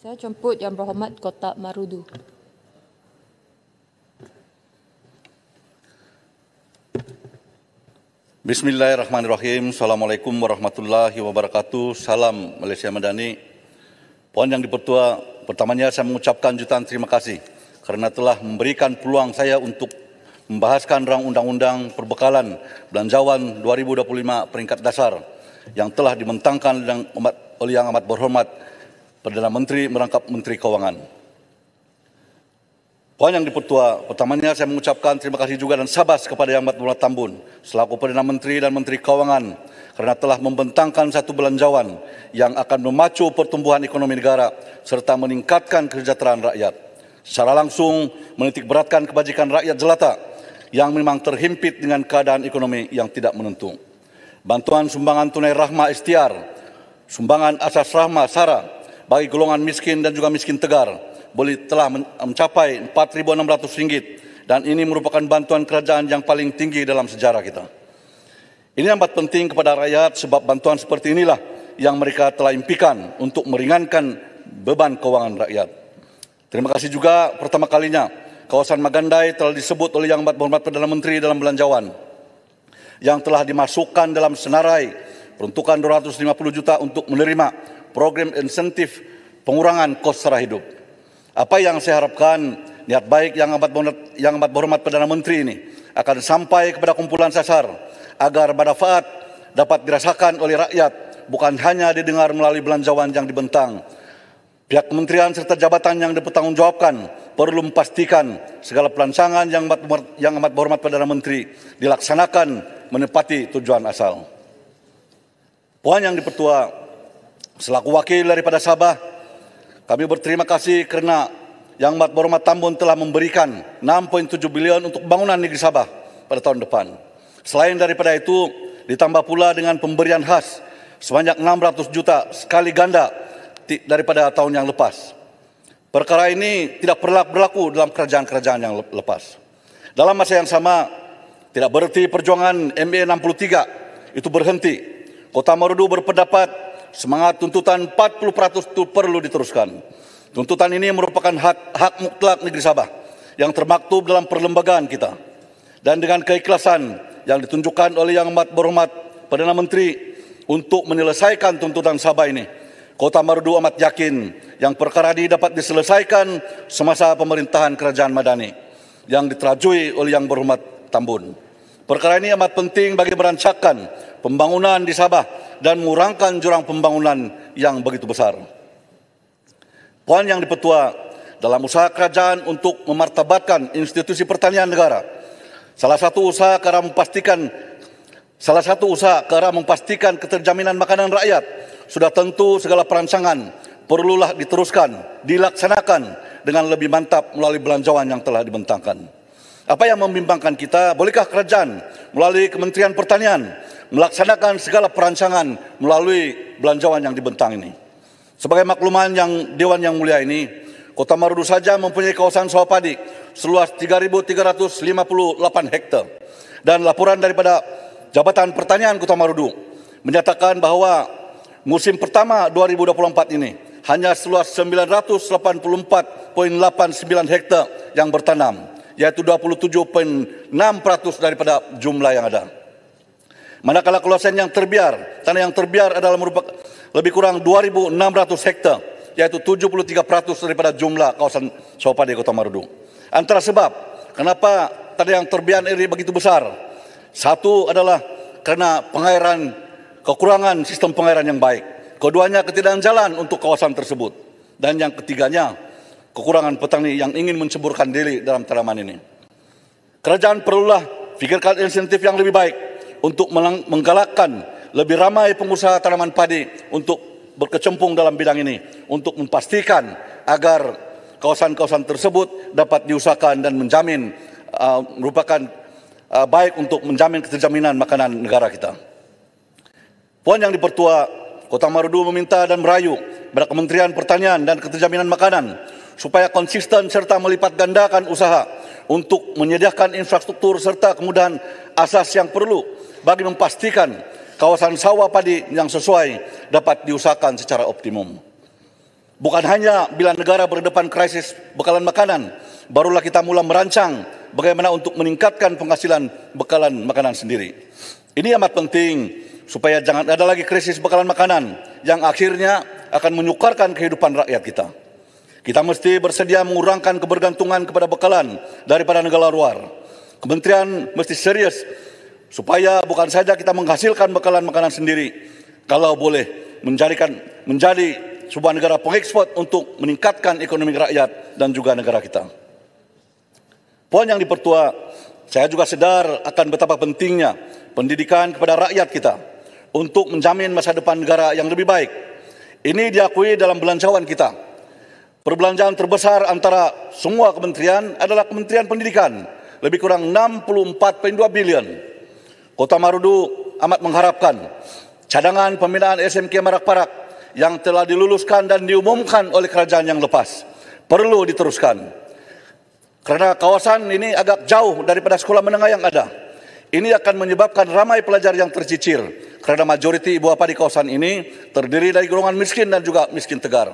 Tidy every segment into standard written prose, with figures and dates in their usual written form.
Saya jemput Yang Berhormat Kota Marudu. Bismillahirrahmanirrahim. Assalamualaikum warahmatullahi wabarakatuh. Salam Malaysia Madani. Puan Yang Dipertua, pertamanya saya mengucapkan jutaan terima kasih kerana telah memberikan peluang saya untuk membahaskan rang undang-undang perbekalan belanjawan 2025 peringkat dasar yang telah dibentangkan oleh Yang Amat Berhormat Perdana Menteri merangkap Menteri Kewangan. Puan Yang Dipertua, pertamanya saya mengucapkan terima kasih juga dan sabas kepada Yang Amat Berhormat Tambun selaku Perdana Menteri dan Menteri Kewangan kerana telah membentangkan satu belanjawan yang akan memacu pertumbuhan ekonomi negara serta meningkatkan kesejahteraan rakyat. Secara langsung menitik beratkan kebajikan rakyat jelata yang memang terhimpit dengan keadaan ekonomi yang tidak menentu. Bantuan sumbangan tunai rahmah ikhtiar, sumbangan asas rahmah SARA bagi golongan miskin dan juga miskin tegar telah mencapai RM4.600 dan ini merupakan bantuan kerajaan yang paling tinggi dalam sejarah kita. Ini amat penting kepada rakyat sebab bantuan seperti inilah yang mereka telah impikan untuk meringankan beban kewangan rakyat. Terima kasih juga pertama kalinya kawasan Magandai telah disebut oleh Yang Amat Berhormat Perdana Menteri dalam belanjawan yang telah dimasukkan dalam senarai peruntukan 250 juta untuk menerima program insentif pengurangan kos sara hidup. Apa yang saya harapkan, niat baik Yang Amat Berhormat Perdana Menteri ini akan sampai kepada kumpulan sasar agar manfaat dapat dirasakan oleh rakyat, bukan hanya didengar melalui belanjawan yang dibentang. Pihak kementerian serta jabatan yang dipertanggungjawabkan perlu memastikan segala perancangan Yang Amat Berhormat Perdana Menteri dilaksanakan menepati tujuan asal. Puan Yang Dipertua, selaku wakil daripada Sabah, kami berterima kasih kerana Yang Amat Berhormat Tambun telah memberikan 6.7 bilion untuk pembangunan negeri Sabah pada tahun depan. Selain daripada itu, ditambah pula dengan pemberian khas sebanyak 600 juta sekali ganda daripada tahun yang lepas. Perkara ini tidak pernah berlaku dalam kerajaan-kerajaan yang lepas. Dalam masa yang sama, tidak berarti perjuangan MA63 itu berhenti. Kota Marudu berpendapat semangat tuntutan 40% itu perlu diteruskan. Tuntutan ini merupakan hak mutlak negeri Sabah yang termaktub dalam perlembagaan kita. Dan dengan keikhlasan yang ditunjukkan oleh Yang Amat Berhormat Perdana Menteri untuk menyelesaikan tuntutan Sabah ini, Kota Marudu amat yakin yang perkara ini dapat diselesaikan semasa pemerintahan Kerajaan Madani yang diterajui oleh Yang Berhormat Tambun. Perkara ini amat penting bagi merancangkan pembangunan di Sabah dan mengurangkan jurang pembangunan yang begitu besar. Puan Yang Dipertua, dalam usaha kerajaan untuk memartabatkan institusi pertanian negara, salah satu usaha ke arah mempastikan keterjaminan makanan rakyat, sudah tentu segala perancangan perlulah diteruskan, dilaksanakan dengan lebih mantap melalui belanjawan yang telah dibentangkan. Apa yang membimbangkan kita, bolehkah kerajaan melalui Kementerian Pertanian melaksanakan segala perancangan melalui belanjawan yang dibentang ini? Sebagai makluman Dewan Yang Mulia ini, Kota Marudu saja mempunyai kawasan sawah padi seluas 3.358 hektar. Dan laporan daripada Jabatan Pertanian Kota Marudu menyatakan bahawa musim pertama 2024 ini hanya seluas 984.89 hektar yang bertanam, yaitu 27.6% daripada jumlah yang ada. Manakala kawasan yang terbiar, tanah yang terbiar adalah merupakan lebih kurang 2.600 hektar, yaitu 73% daripada jumlah kawasan sawah padi Kota Marudu. Antara sebab kenapa tanah yang terbiar ini begitu besar, satu adalah kerana kekurangan sistem pengairan yang baik. Keduanya, ketiadaan jalan untuk kawasan tersebut. Dan yang ketiganya, kekurangan petani yang ingin menceburkan diri dalam tanaman ini. Kerajaan perlulah fikirkan insentif yang lebih baik untuk menggalakkan lebih ramai pengusaha tanaman padi untuk berkecimpung dalam bidang ini, untuk memastikan agar kawasan-kawasan tersebut dapat diusahakan dan menjamin merupakan baik untuk menjamin keterjaminan makanan negara kita. Puan Yang Dipertua, Kota Marudu meminta dan merayu kepada Kementerian Pertanian dan Keterjaminan Makanan supaya konsisten serta melipat gandakan usaha untuk menyediakan infrastruktur serta kemudahan asas yang perlu bagi memastikan kawasan sawah padi yang sesuai dapat diusahakan secara optimum. Bukan hanya bila negara berdepan krisis bekalan makanan, barulah kita mula merancang bagaimana untuk meningkatkan penghasilan bekalan makanan sendiri. Ini amat penting supaya jangan ada lagi krisis bekalan makanan yang akhirnya akan menyukarkan kehidupan rakyat kita. Kita mesti bersedia mengurangkan kebergantungan kepada bekalan daripada negara luar. Kementerian mesti serius supaya bukan saja kita menghasilkan bekalan makanan sendiri, kalau boleh menjadi sebuah negara pengekspor untuk meningkatkan ekonomi rakyat dan juga negara kita. Puan Yang Dipertua, saya juga sadar akan betapa pentingnya pendidikan kepada rakyat kita untuk menjamin masa depan negara yang lebih baik. Ini diakui dalam belanjawan kita. Perbelanjaan terbesar antara semua kementerian adalah Kementerian Pendidikan, lebih kurang 64,2 bilion. Kota Marudu amat mengharapkan cadangan pembinaan SMK Marak-Parak yang telah diluluskan dan diumumkan oleh kerajaan yang lepas perlu diteruskan. Karena kawasan ini agak jauh daripada sekolah menengah yang ada. Ini akan menyebabkan ramai pelajar yang tercicir karena majoriti ibu bapa di kawasan ini terdiri dari golongan miskin dan juga miskin tegar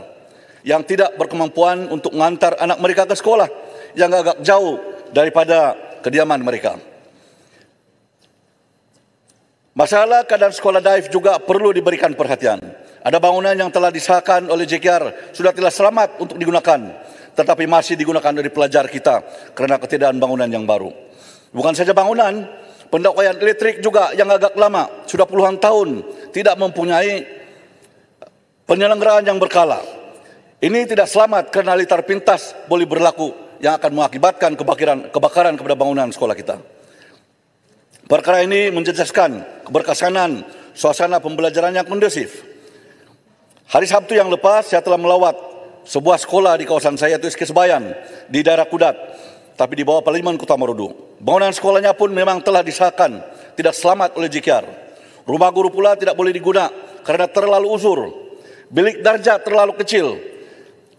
yang tidak berkemampuan untuk mengantar anak mereka ke sekolah yang agak jauh daripada kediaman mereka. Masalah keadaan sekolah daif juga perlu diberikan perhatian. Ada bangunan yang telah disahkan oleh JKR sudah tidak selamat untuk digunakan, tetapi masih digunakan oleh pelajar kita kerana ketiadaan bangunan yang baru. Bukan saja bangunan, pendakwaian elektrik juga yang agak lama, sudah puluhan tahun tidak mempunyai penyelenggaraan yang berkala. Ini tidak selamat kerana litar pintas boleh berlaku yang akan mengakibatkan kebakaran kepada bangunan sekolah kita. Perkara ini menjejaskan keberkesanan suasana pembelajaran yang kondusif. Hari Sabtu yang lepas, saya telah melawat sebuah sekolah di kawasan saya, yaitu SK Sebayan, di daerah Kudat, tapi di bawah Parlimen Kota Marudu. Bangunan sekolahnya pun memang telah disahkan tidak selamat oleh JKR. Rumah guru pula tidak boleh digunakan kerana terlalu usur. Bilik darjah terlalu kecil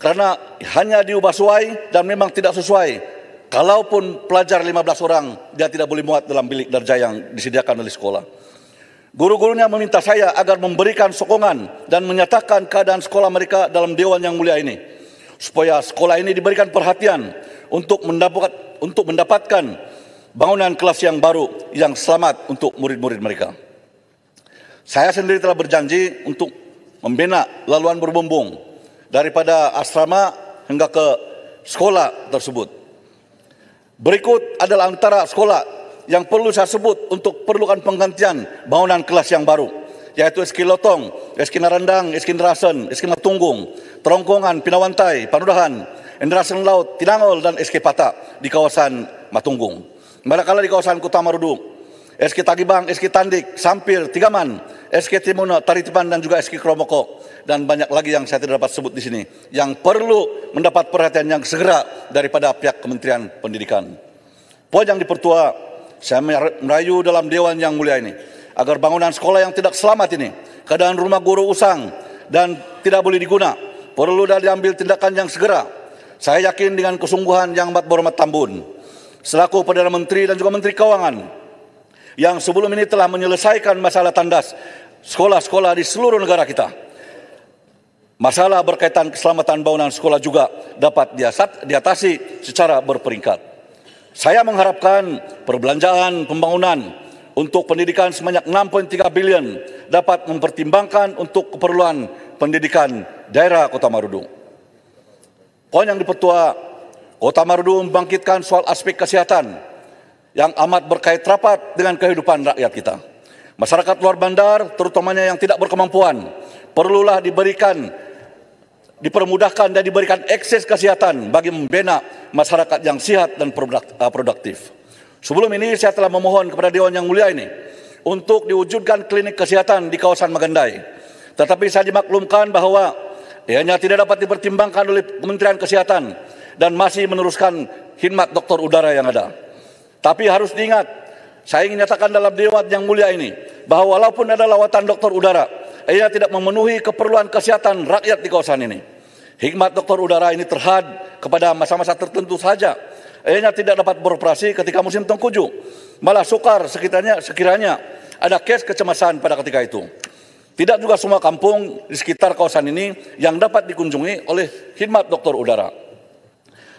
kerana hanya diubah suai dan memang tidak sesuai. Kalaupun pelajar 15 orang, dia tidak boleh muat dalam bilik darjah yang disediakan oleh sekolah. Guru-gurunya meminta saya agar memberikan sokongan dan menyatakan keadaan sekolah mereka dalam Dewan Yang Mulia ini, supaya sekolah ini diberikan perhatian untuk mendapatkan bangunan kelas yang baru yang selamat untuk murid-murid mereka. Saya sendiri telah berjanji untuk membina laluan berbumbung daripada asrama hingga ke sekolah tersebut. Berikut adalah antara sekolah yang perlu saya sebut untuk perlukan penggantian bangunan kelas yang baru, yaitu SK Lotong, SK Narandang, SK Nerasen, SK Matunggung, Terongkongan, Pinawantai, Panudahan, Nerasen Laut, Tinangol dan SK Patak di kawasan Matunggung. Manakala di kawasan Kota Marudu, SK Tagibang, SK Tandik, Sampir, Tigaman, SK Timuna, Taritiban dan juga SK Kromoko dan banyak lagi yang saya tidak dapat sebut di sini yang perlu mendapat perhatian yang segera daripada pihak Kementerian Pendidikan. Puan Yang Dipertua, saya merayu dalam Dewan Yang Mulia ini agar bangunan sekolah yang tidak selamat ini, keadaan rumah guru usang dan tidak boleh digunakan, perlu diambil tindakan yang segera. Saya yakin dengan kesungguhan Yang Amat Berhormat Tambun selaku Perdana Menteri dan juga Menteri Keuangan yang sebelum ini telah menyelesaikan masalah tandas sekolah-sekolah di seluruh negara kita. Masalah berkaitan keselamatan bangunan sekolah juga dapat diatasi secara berperingkat. Saya mengharapkan perbelanjaan pembangunan untuk pendidikan sebanyak 6,3 bilion dapat mempertimbangkan untuk keperluan pendidikan daerah Kota Marudu. Puan Yang Dipertua, Kota Marudu membangkitkan soal aspek kesihatan yang amat berkait rapat dengan kehidupan rakyat kita. Masyarakat luar bandar, terutamanya yang tidak berkemampuan, perlulah dipermudahkan dan diberikan akses kesehatan bagi membina masyarakat yang sihat dan produktif. Sebelum ini saya telah memohon kepada Dewan Yang Mulia ini untuk diwujudkan klinik kesehatan di kawasan Magandai. Tetapi saya dimaklumkan bahawa ianya tidak dapat dipertimbangkan oleh Kementerian Kesehatan dan masih meneruskan khidmat doktor udara yang ada. Tapi harus diingat, saya ingin nyatakan dalam Dewan Yang Mulia ini bahawa walaupun ada lawatan doktor udara, ia tidak memenuhi keperluan kesehatan rakyat di kawasan ini. Hikmat doktor udara ini terhad kepada masa-masa tertentu saja. Ianya tidak dapat beroperasi ketika musim tengkujuh. Malah sukar sekiranya ada kes kecemasan pada ketika itu. Tidak juga semua kampung di sekitar kawasan ini yang dapat dikunjungi oleh khidmat dokter udara.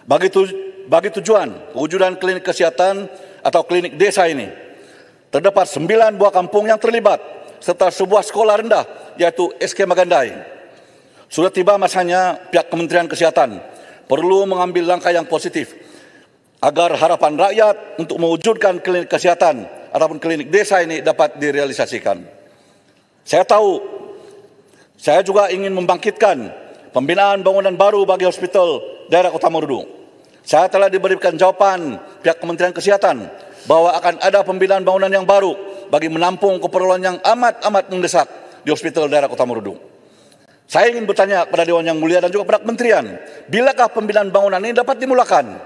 Bagi tujuan pewujudan klinik kesehatan atau klinik desa ini, terdapat 9 buah kampung yang terlibat serta sebuah sekolah rendah yaitu SK Magandai. Sudah tiba masanya pihak Kementerian Kesehatan perlu mengambil langkah yang positif agar harapan rakyat untuk mewujudkan klinik kesehatan ataupun klinik desa ini dapat direalisasikan. Saya juga ingin membangkitkan pembinaan bangunan baru bagi hospital daerah Kota Marudu. Saya telah diberikan jawaban pihak Kementerian Kesehatan bahwa akan ada pembinaan bangunan yang baru bagi menampung keperluan yang amat mendesak di hospital daerah Kota Marudu. Saya ingin bertanya kepada Dewan Yang Mulia dan juga kepada Kementerian, bilakah pembinaan bangunan ini dapat dimulakan?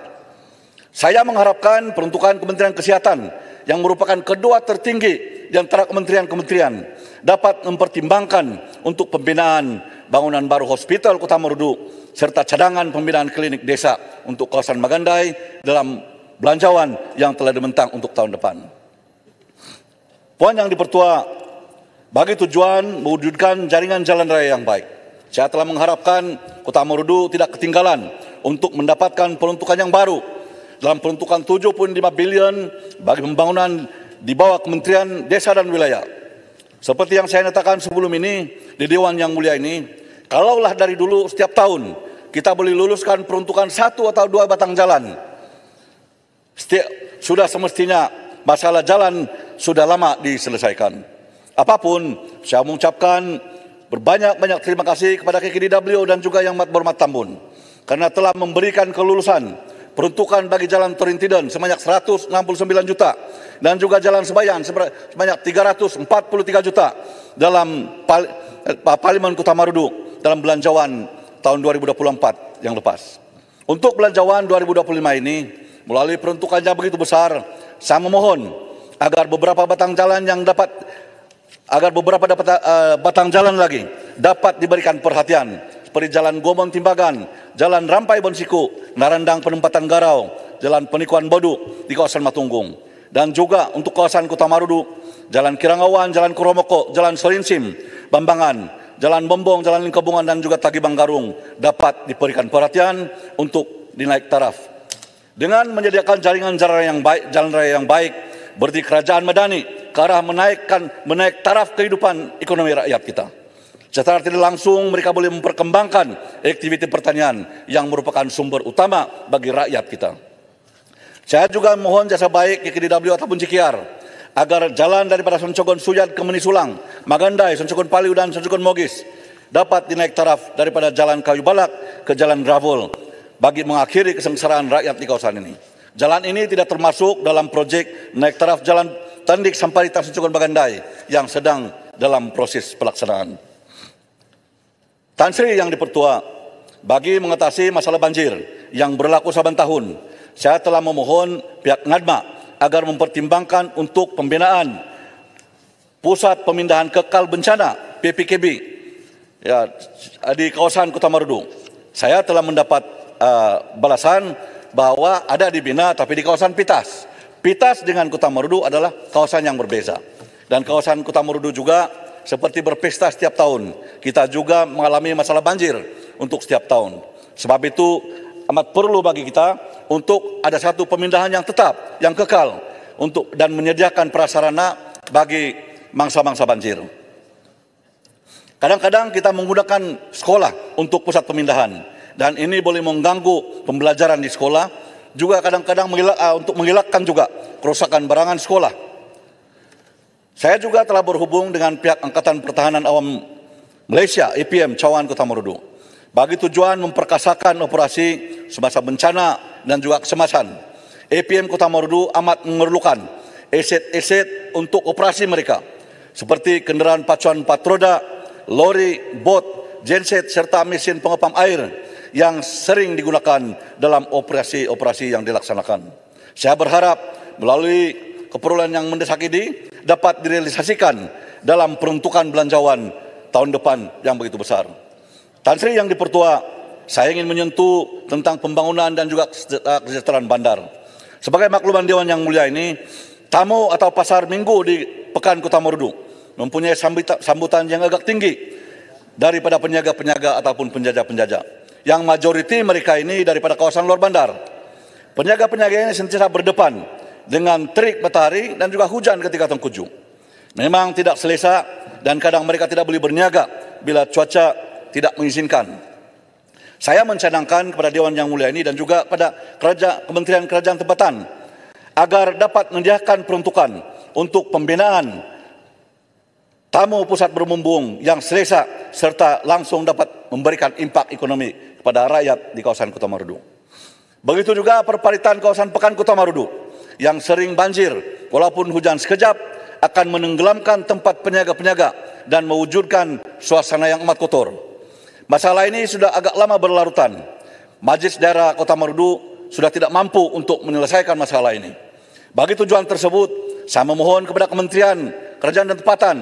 Saya mengharapkan peruntukan Kementerian Kesehatan yang merupakan kedua tertinggi di antara kementerian-kementerian dapat mempertimbangkan untuk pembinaan bangunan baru hospital Kota Marudu serta cadangan pembinaan klinik desa untuk kawasan Magandai dalam belanjawan yang telah dibentang untuk tahun depan. Puan Yang Dipertua, bagi tujuan mewujudkan jaringan jalan raya yang baik, saya telah mengharapkan Kota Marudu tidak ketinggalan untuk mendapatkan peruntukan yang baru dalam peruntukan 75 bilion bagi pembangunan di bawah Kementerian Desa dan Wilayah. Seperti yang saya nyatakan sebelum ini di Dewan Yang Mulia ini, kalaulah dari dulu setiap tahun kita boleh luluskan peruntukan 1 atau 2 batang jalan, sudah semestinya masalah jalan sudah lama diselesaikan. Apapun, saya mengucapkan berbanyak-banyak terima kasih kepada KKDW dan juga Yang Berhormat Tambun karena telah memberikan kelulusan peruntukan bagi jalan Torintiden sebanyak 169 juta dan juga jalan Sebayan sebanyak 343 juta dalam Parlimen Kota Marudu dalam belanjawan tahun 2024 yang lepas. Untuk belanjawan 2025 ini, melalui peruntukannya begitu besar, saya memohon agar beberapa batang jalan lagi dapat diberikan perhatian, seperti Jalan Gomon Timbagan, Jalan Rampai Bonsiku, Narandang Penempatan Garau, Jalan Penikuan Bodu di kawasan Matunggung. Dan juga untuk kawasan Kota Marudu, Jalan Kirangawan, Jalan Kuromoko, Jalan Sorinsim, Bambangan, Jalan Bombong, Jalan Lingkabungan dan juga Tagibang Garung dapat diberikan perhatian untuk dinaik taraf. Dengan menyediakan jaringan jalan raya yang baik, berarti Kerajaan Madani ke arah menaik taraf kehidupan ekonomi rakyat kita. Secara tidak langsung mereka boleh memperkembangkan aktiviti pertanian yang merupakan sumber utama bagi rakyat kita. Saya juga mohon jasa baik KKDW ataupun JKR agar jalan daripada Soncogon Suyat ke Menisulang, Magandai, Soncogon Paliu dan Soncogon Mogis dapat dinaik taraf daripada Jalan Kayu Balak ke Jalan Gravel bagi mengakhiri kesengsaraan rakyat di kawasan ini. Jalan ini tidak termasuk dalam proyek naik taraf Jalan Tandik Samparitan Soncogon Magandai yang sedang dalam proses pelaksanaan. Tan Sri Yang Dipertua, bagi mengatasi masalah banjir yang berlaku saban tahun, saya telah memohon pihak NGADMA agar mempertimbangkan untuk pembinaan Pusat Pemindahan Kekal Bencana PPKB ya, di kawasan Kota Marudu. Saya telah mendapat balasan bahwa ada dibina tapi di kawasan Pitas. Pitas dengan Kota Marudu adalah kawasan yang berbeza. Dan kawasan Kota Marudu juga seperti berpesta setiap tahun. Kita juga mengalami masalah banjir untuk setiap tahun. Sebab itu amat perlu bagi kita untuk ada satu pemindahan yang tetap, yang kekal dan menyediakan prasarana bagi mangsa-mangsa banjir. Kadang-kadang kita menggunakan sekolah untuk pusat pemindahan dan ini boleh mengganggu pembelajaran di sekolah, juga kadang-kadang untuk mengelakkan juga kerusakan barangan sekolah. Saya juga telah berhubung dengan pihak Angkatan Pertahanan Awam Malaysia, APM, Cawan Kota Marudu, bagi tujuan memperkasakan operasi semasa bencana dan juga kesemasan. APM Kota Marudu amat memerlukan aset-aset untuk operasi mereka, seperti kenderaan pacuan 4 roda, lori, bot, genset, serta mesin pengepam air yang sering digunakan dalam operasi-operasi yang dilaksanakan. Saya berharap melalui keperluan yang mendesak ini dapat direalisasikan dalam peruntukan belanjawan tahun depan yang begitu besar. Tan Sri Yang Dipertua, saya ingin menyentuh tentang pembangunan dan juga kesejahteraan bandar. Sebagai makluman Dewan Yang Mulia ini, tamu atau pasar minggu di Pekan Kota Marudu mempunyai sambutan yang agak tinggi daripada peniaga-peniaga ataupun penjajah-penjajah. Yang majoriti mereka ini daripada kawasan luar bandar. Peniaga-peniaga ini sentiasa berdepan dengan terik matahari dan juga hujan ketika tengkujuh. Memang tidak selesa dan kadang mereka tidak boleh berniaga bila cuaca tidak mengizinkan. Saya mencadangkan kepada Dewan Yang Mulia ini dan juga pada Kementerian Kerajaan Tempatan agar dapat menyediakan peruntukan untuk pembinaan tamu pusat berbumbung yang selesa serta langsung dapat memberikan impak ekonomi kepada rakyat di kawasan Kota Marudu. Begitu juga perparitan kawasan Pekan Kota Marudu yang sering banjir walaupun hujan sekejap akan menenggelamkan tempat peniaga-peniaga dan mewujudkan suasana yang amat kotor. Masalah ini sudah agak lama berlarutan. Majlis Daerah Kota Marudu sudah tidak mampu untuk menyelesaikan masalah ini. Bagi tujuan tersebut, saya memohon kepada Kementerian Kerajaan dan Tempatan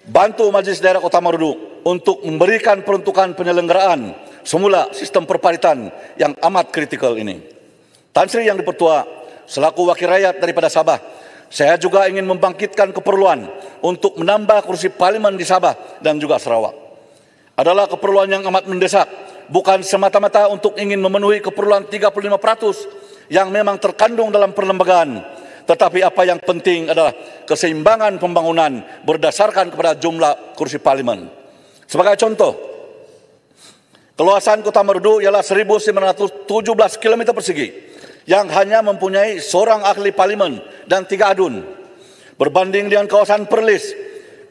bantu Majlis Daerah Kota Marudu untuk memberikan peruntukan penyelenggaraan semula sistem perparitan yang amat kritikal ini. Tan Sri Yang Dipertua, selaku wakil rakyat daripada Sabah, saya juga ingin membangkitkan keperluan untuk menambah kursi parlimen di Sabah dan juga Sarawak. Adalah keperluan yang amat mendesak, bukan semata-mata untuk ingin memenuhi keperluan 35% yang memang terkandung dalam perlembagaan, tetapi apa yang penting adalah keseimbangan pembangunan berdasarkan kepada jumlah kursi parlimen. Sebagai contoh, keluasan Kota Marudu ialah 1.917 km persegi yang hanya mempunyai seorang ahli parlimen dan 3 adun. Berbanding dengan kawasan Perlis,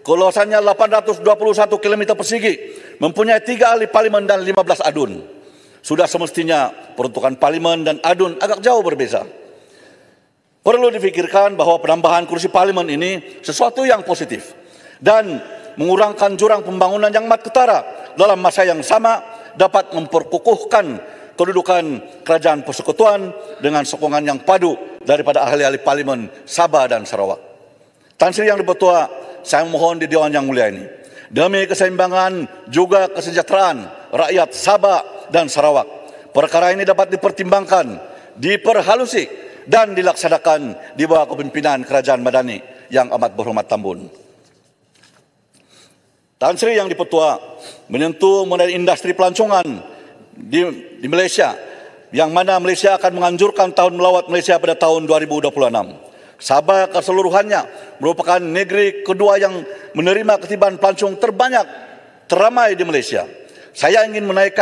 keluasannya 821 km persegi, mempunyai 3 ahli parlimen dan 15 adun. Sudah semestinya peruntukan parlimen dan adun agak jauh berbeza. Perlu difikirkan bahawa penambahan kursi parlimen ini sesuatu yang positif dan mengurangkan jurang pembangunan yang amat ketara dalam masa yang sama dapat memperkukuhkan kedudukan kerajaan persekutuan dengan sokongan yang padu daripada ahli-ahli parlimen Sabah dan Sarawak. Tan Sri Yang Dipertua, saya mohon di Dewan Yang Mulia ini, demi keseimbangan juga kesejahteraan rakyat Sabah dan Sarawak, perkara ini dapat dipertimbangkan, diperhalusi dan dilaksanakan di bawah kepimpinan Kerajaan Madani yang amat berhormat Tambun. Tan Sri Yang Dipertua menyentuh mengenai industri pelancongan di Malaysia, yang mana Malaysia akan menganjurkan tahun melawat Malaysia pada tahun 2026. Sabah keseluruhannya merupakan negeri kedua yang menerima ketiban pelancong terbanyak, teramai di Malaysia. Saya ingin menarik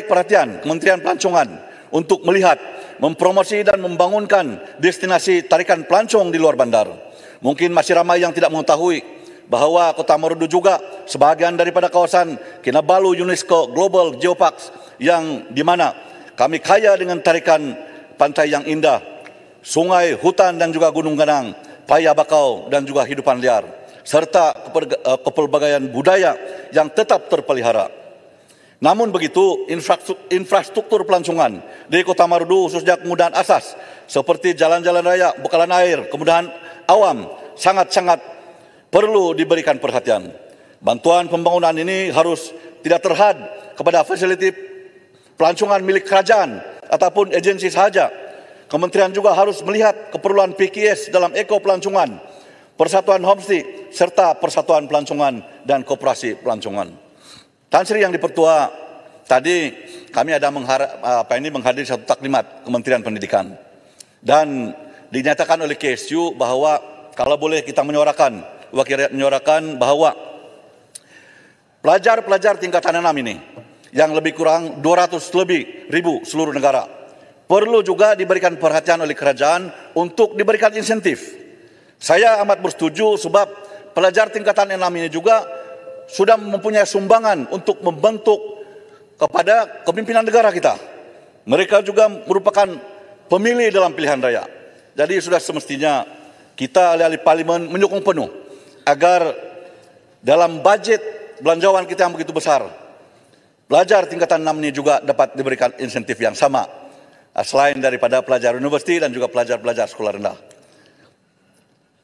perhatian Kementerian Pelancongan untuk melihat, mempromosi dan membangunkan destinasi tarikan pelancong di luar bandar. Mungkin masih ramai yang tidak mengetahui bahawa Kota Marudu juga sebahagian daripada kawasan Kinabalu UNESCO Global Geoparks, yang di mana kami kaya dengan tarikan pantai yang indah, sungai, hutan dan juga gunung ganang, paya bakau dan juga hidupan liar, serta kepelbagaian budaya yang tetap terpelihara. Namun begitu, infrastruktur pelancongan di Kota Marudu, khususnya kemudahan asas seperti jalan-jalan raya, bekalan air, kemudahan awam, sangat-sangat perlu diberikan perhatian. Bantuan pembangunan ini harus tidak terhad kepada fasiliti pelancongan milik kerajaan ataupun agensi sahaja. Kementerian juga harus melihat keperluan PKS dalam eko pelancongan, Persatuan Homestay serta Persatuan Pelancongan dan Koperasi Pelancongan. Tan Sri Yang Dipertua, tadi kami ada menghadiri satu taklimat Kementerian Pendidikan dan dinyatakan oleh KSU bahawa kalau boleh kita menyuarakan, wakil rakyat menyuarakan bahawa pelajar-pelajar tingkatan 6 ini yang lebih kurang 200 lebih ribu seluruh negara perlu juga diberikan perhatian oleh kerajaan untuk diberikan insentif. Saya amat bersetuju sebab pelajar tingkatan 6 ini juga sudah mempunyai sumbangan untuk membentuk kepada kepimpinan negara kita. Mereka juga merupakan pemilih dalam pilihan raya. Jadi sudah semestinya kita ahli-ahli parlimen menyokong penuh agar dalam bajet belanjawan kita yang begitu besar, pelajar tingkatan 6 ini juga dapat diberikan insentif yang sama, selain daripada pelajar universiti dan juga pelajar-pelajar sekolah rendah.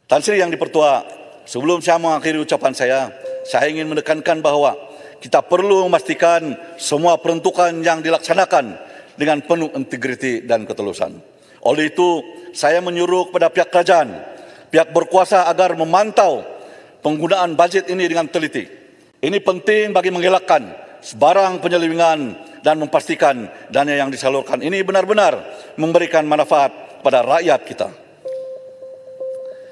Tan Sri Yang Dipertua, sebelum saya mengakhiri ucapan saya ingin menekankan bahawa kita perlu memastikan semua peruntukan yang dilaksanakan dengan penuh integriti dan ketulusan. Oleh itu, saya menyuruh kepada pihak kerajaan, pihak berkuasa agar memantau penggunaan bajet ini dengan teliti. Ini penting bagi mengelakkan sebarang penyelewengan dan memastikan dana yang disalurkan ini benar-benar memberikan manfaat pada rakyat kita.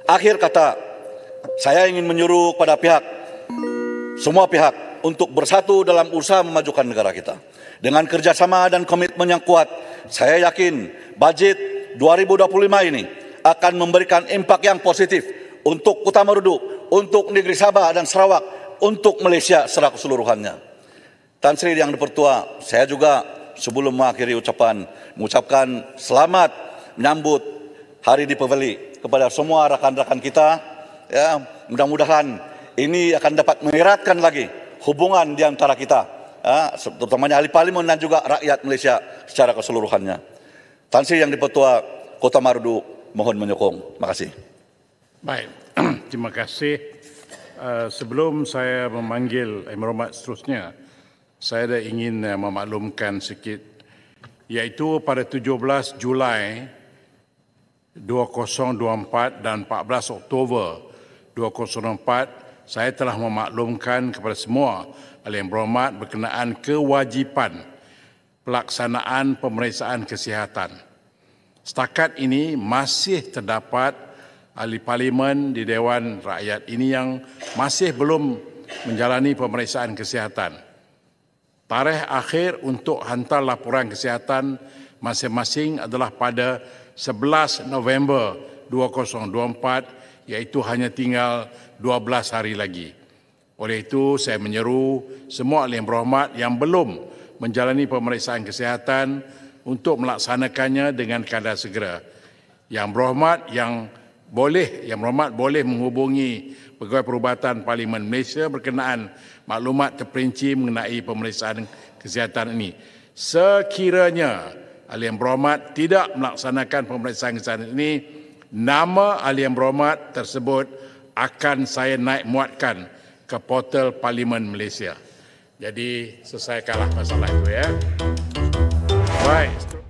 Akhir kata, saya ingin menyuruh pada semua pihak untuk bersatu dalam usaha memajukan negara kita. Dengan kerjasama dan komitmen yang kuat, saya yakin bajet 2025 ini akan memberikan impak yang positif untuk Kota Marudu, untuk negeri Sabah dan Sarawak, untuk Malaysia secara keseluruhannya. Tan Sri Yang Dipertua, saya juga sebelum mengakhiri ucapan, mengucapkan selamat menyambut Hari Deepavali kepada semua rakan-rakan kita. Ya, mudah-mudahan ini akan dapat mengeratkan lagi hubungan di antara kita, terutamanya ahli parlimen dan juga rakyat Malaysia secara keseluruhannya. Tan Sri Yang Dipertua, Kota Marudu mohon menyokong. Terima kasih. Baik, terima kasih. Sebelum saya memanggil Yang Berhormat seterusnya, saya ada ingin memaklumkan sikit, iaitu pada 17 Julai 2024 dan 14 Oktober 2024, saya telah memaklumkan kepada semua Yang Berhormat berkenaan kewajipan pelaksanaan pemeriksaan kesihatan. Setakat ini masih terdapat ahli parlimen di Dewan Rakyat ini yang masih belum menjalani pemeriksaan kesihatan. Tarikh akhir untuk hantar laporan kesihatan masing-masing adalah pada 11 November 2024, iaitu hanya tinggal 12 hari lagi. Oleh itu, saya menyeru semua Yang Berhormat yang belum menjalani pemeriksaan kesihatan untuk melaksanakannya dengan kadar segera. Yang Berhormat boleh menghubungi Pegawai Perubatan Parlimen Malaysia berkenaan maklumat terperinci mengenai pemeriksaan kesihatan ini. Sekiranya Yang Berhormat tidak melaksanakan pemeriksaan kesihatan ini, nama Yang Berhormat tersebut akan saya naik muatkan ke portal Parlimen Malaysia. Jadi selesaikanlah masalah itu ya. Baik.